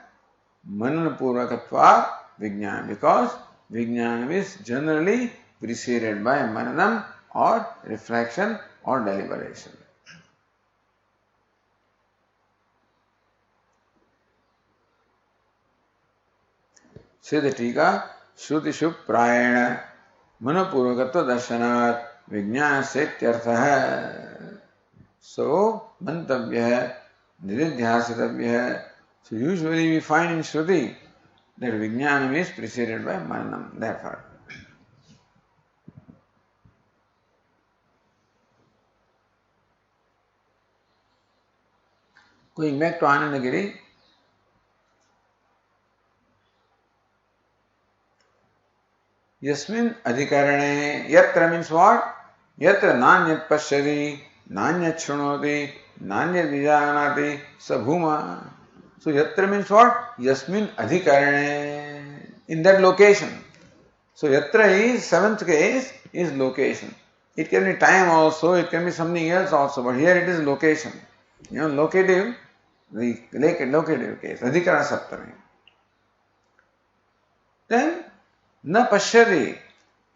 Mananapurvakatva Vijnanam, because Vijnanam is generally preceded by Mananam or reflection or deliberation. Say the Tika, Shrutishu Prayana Manapurvakatva Darshanat Vijnana Setyarthaha. So, Mantavya, Nididhyasitavya. So, usually we find in Shruti that Vijnanam is preceded by Mananam. Therefore, going back to Anandagiri, Yasmin adhikarane, yatra means what? Yatra nanyat pashyati, nanyat shrunoti, nanyat vijanati, sabhuma. So yatra means what? Yasmin adhikarane, in that location. So yatra is, seventh case, is location. It can be time also, it can be something else also, but here it is location. Locative, the locative case, adhikarana saptami. Then, na pashyati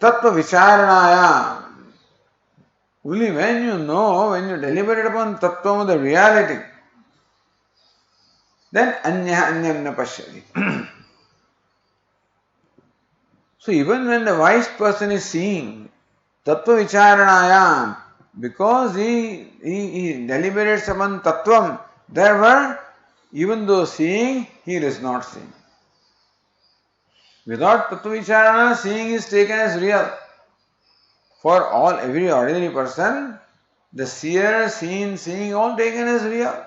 tattva vicharanaya. Only when you deliberate upon tattva, the reality, then anyam na pashyati. So even when the wise person is seeing tattva vicharanaya, because he deliberates upon tattvam, therefore, even though seeing, he does not see. Without tattva vicharana, seeing is taken as real. For every ordinary person, the seer, seen, seeing, all taken as real.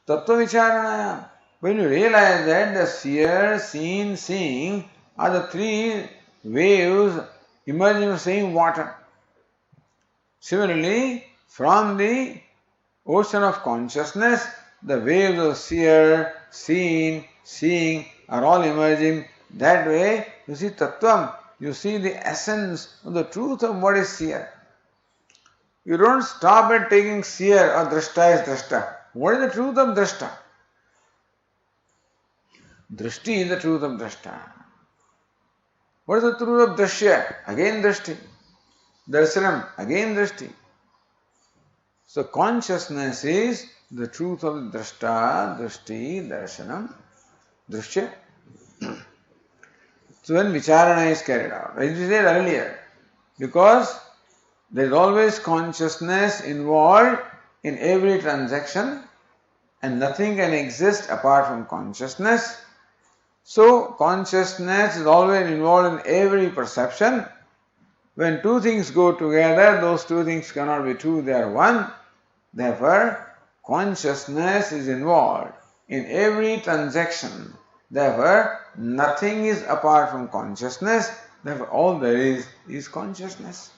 Tattva vicharana. When you realize that the seer, seen, seeing are the three waves emerging from the same water. Similarly, from the ocean of consciousness, the waves of seer, seen, seeing are all emerging. That way, you see Tattvam, you see the essence of the truth of what is seer. You don't stop at taking seer or drashta is drashta. What is the truth of drashta? Drishti is the truth of drashta. What is the truth of drashya? Again drishti. Darshanam, again drishti. So consciousness is the truth of drashta, drishti, darshanam, drishya. So when vicharana is carried out, as we said earlier, because there is always consciousness involved in every transaction and nothing can exist apart from consciousness. So consciousness is always involved in every perception. When two things go together, those two things cannot be two, they are one. Therefore, consciousness is involved in every transaction. Therefore, nothing is apart from consciousness. Therefore, all there is consciousness.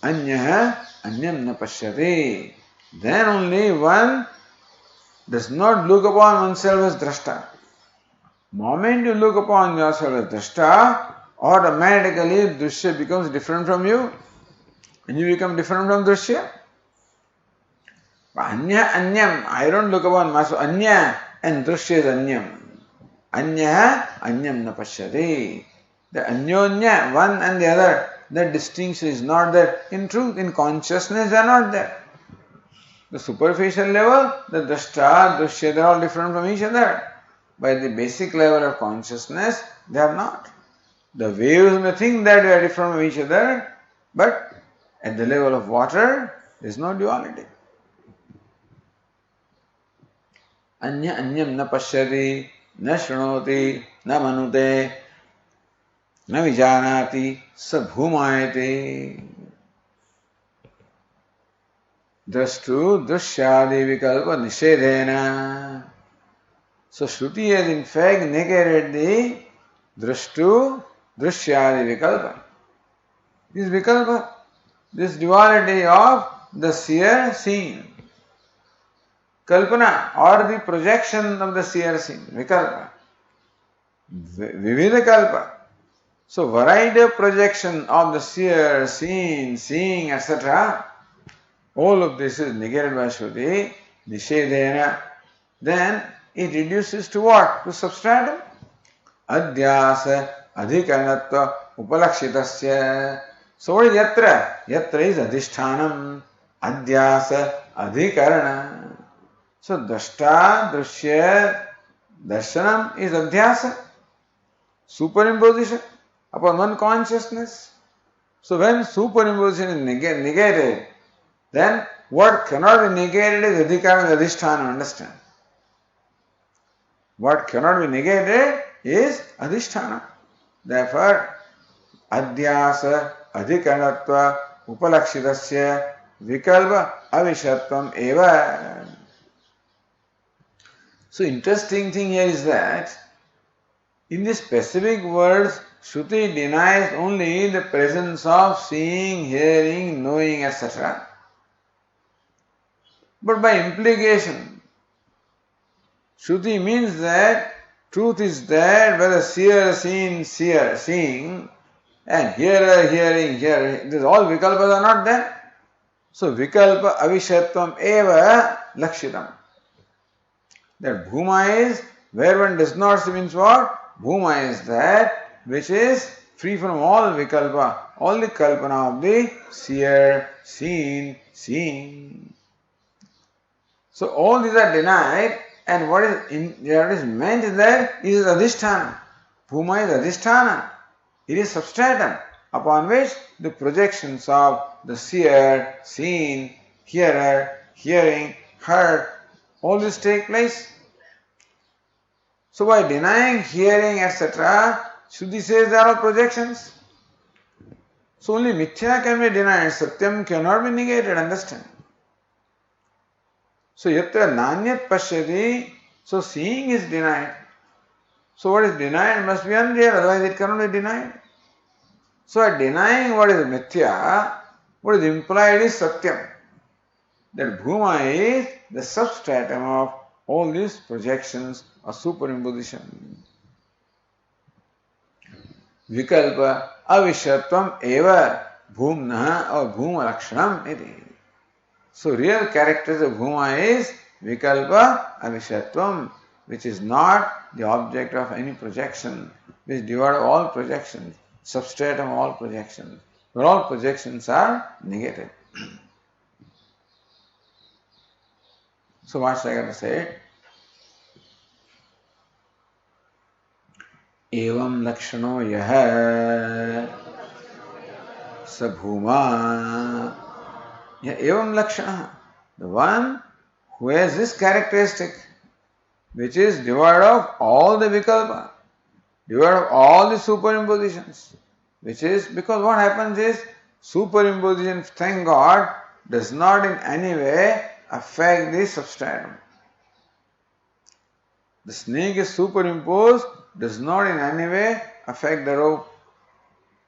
Anyaha anyam na pashyati. Then only one does not look upon oneself as drashta. Moment you look upon yourself as drashta, automatically drishya becomes different from you. And you become different from drishya. Anya anyam, I don't look upon myself. Anya and drishya is anyam. Anya anyam na pashyati. The anyonya, one and the other, that distinction is not there. In truth, in consciousness, they are not there. The superficial level, the drashta, drushya, they are all different from each other. By the basic level of consciousness, they are not. The waves may think that they are different from each other, but at the level of water, there is no duality. Anya anyam na pashyati, na shrunoti, na manute, na vijanati, sa bhumayate. Drashtu drushyaadi vikalpa nishedhena. So Shruti has in fact negated the drashtu drushyaadi vikalpa. This vikalpa, this duality of the seer seen. Kalpana or the projection of the seer seen. Vikalpa. Vividha kalpa. So variety of projection of the seer, seen, seeing, etc. All of this is negated by Shruti, nishedhena. Then it reduces to what? To substratum. Adhyasa adhikaranatva upalakshitasya. So what is yatra? Yatra is adhishthanam. Adhyasa adhikarana. So drashta, drushya, darshanam is adhyasa. Superimposition upon one consciousness. So when superimposition is negated, then what cannot be negated is adhikara and adhisthana, understand? What cannot be negated is adhisthana. Therefore, adhyasa adhikaranatva upalakshitasya vikalpa avishatvam eva. So interesting thing here is that in the specific words, Shruti denies only the presence of seeing, hearing, knowing, etc. But by implication, Shruti means that truth is there where the seer, seeing, and hearer, hearing. These all vikalpas are not there. So vikalpa avishatvam eva lakshitam. That bhuma is where one does not see means what? Bhuma is that which is free from all vikalpa, all the kalpana of the seer, seen, seeing. So all these are denied, and what is meant there is adhisthana. Bhuma is adhisthana. It is substratum upon which the projections of the seer, seen, hearer, hearing, heard, all this take place. So by denying hearing, etc., Shruti says there are projections. So only mithya can be denied, satyam cannot be negated, understand? So yatra nanyat pashyati, so seeing is denied. So what is denied must be unreal, otherwise it cannot be denied. So by denying what is mithya, what is implied is satyam. That bhuma is the substratum of all these projections or superimposition. Vikalpa avishatvam eva bhumna or bhuma lakshanam iti. So real characters of bhuma is vikalpa avishatvam, which is not the object of any projection, which is devoid of all projections, substratum of all projections. But all projections are negative. So what I got to say? एवं लक्षणो यह स भूमा यह एवं लक्षण the one who has this characteristic which is devoid of all the vikalpa, devoid of all the superimpositions, which is because what happens is superimposition, thank God, does not in any way affect the substratum. The snake is superimposed, does not in any way affect the rope.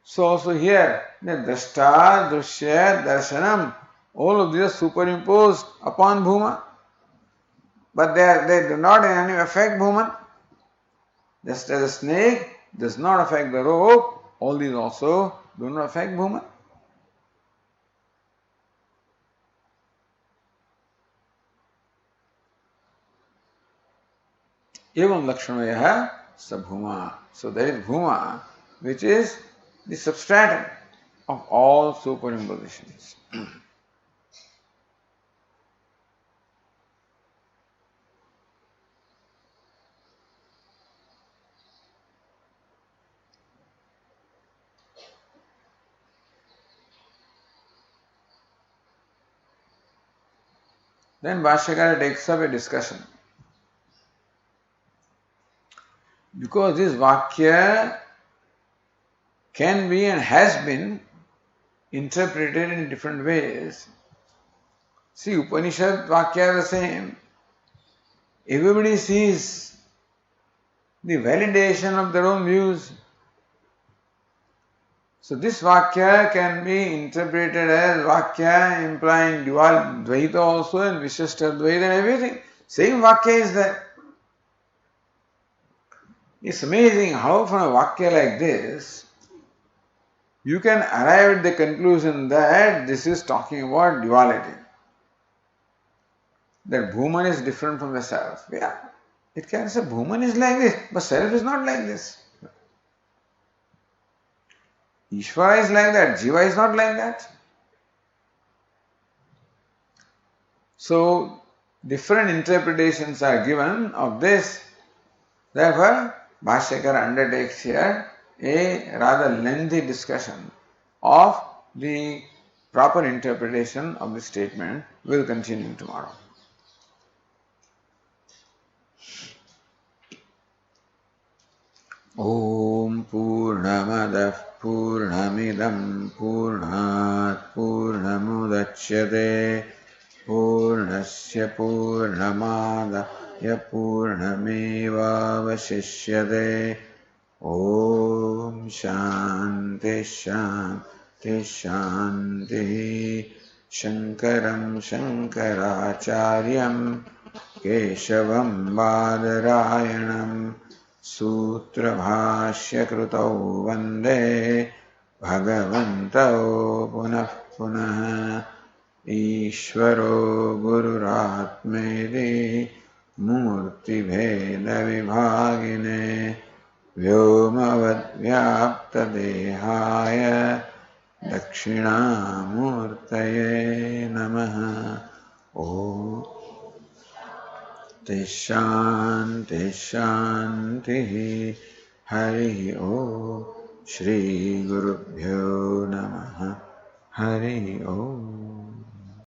So also here, the drashta, drushya, darshanam, all of these are superimposed upon bhuma. But they do not in any way affect bhuma. Just as a snake does not affect the rope, all these also do not affect bhuma. एवं लक्षणो यह Sabhuma. So there is Bhuma, which is the substratum of all superimpositions. Then Bhashyakara takes up a discussion. Because this Vakya can be and has been interpreted in different ways. See, Upanishad Vakya are the same. Everybody sees the validation of their own views. So this Vakya can be interpreted as Vakya implying dual Dvaita also and Vishishta Dvaita and everything. Same Vakya is there. It's amazing how from a Vakya like this, you can arrive at the conclusion that this is talking about duality. That Bhuman is different from the self. Yeah, it can say Bhuman is like this, but self is not like this. Ishvara is like that, Jiva is not like that. So, different interpretations are given of this. Therefore, Bhashyakara undertakes here a rather lengthy discussion of the proper interpretation of the statement. Will continue tomorrow. Om Purnamadah Purnamidam Purnat Purnamudachyate Purnasya Purnamadaya Purnamevavashishyate Om Shanti Shanti Shanti Shankaram Shankaracharyam Keshavam Badarayanam Sutrabhashyakrutau Vande Bhagavantau Punah Punah Ishvaro Gururatmedi Murti Bheda Vibhagine Vyomavad Vyapta Dehaya Dakshinamurtaye Namaha. Om Shanti Shanti Hari Om Shri Gurubhyo Namaha Hari Om.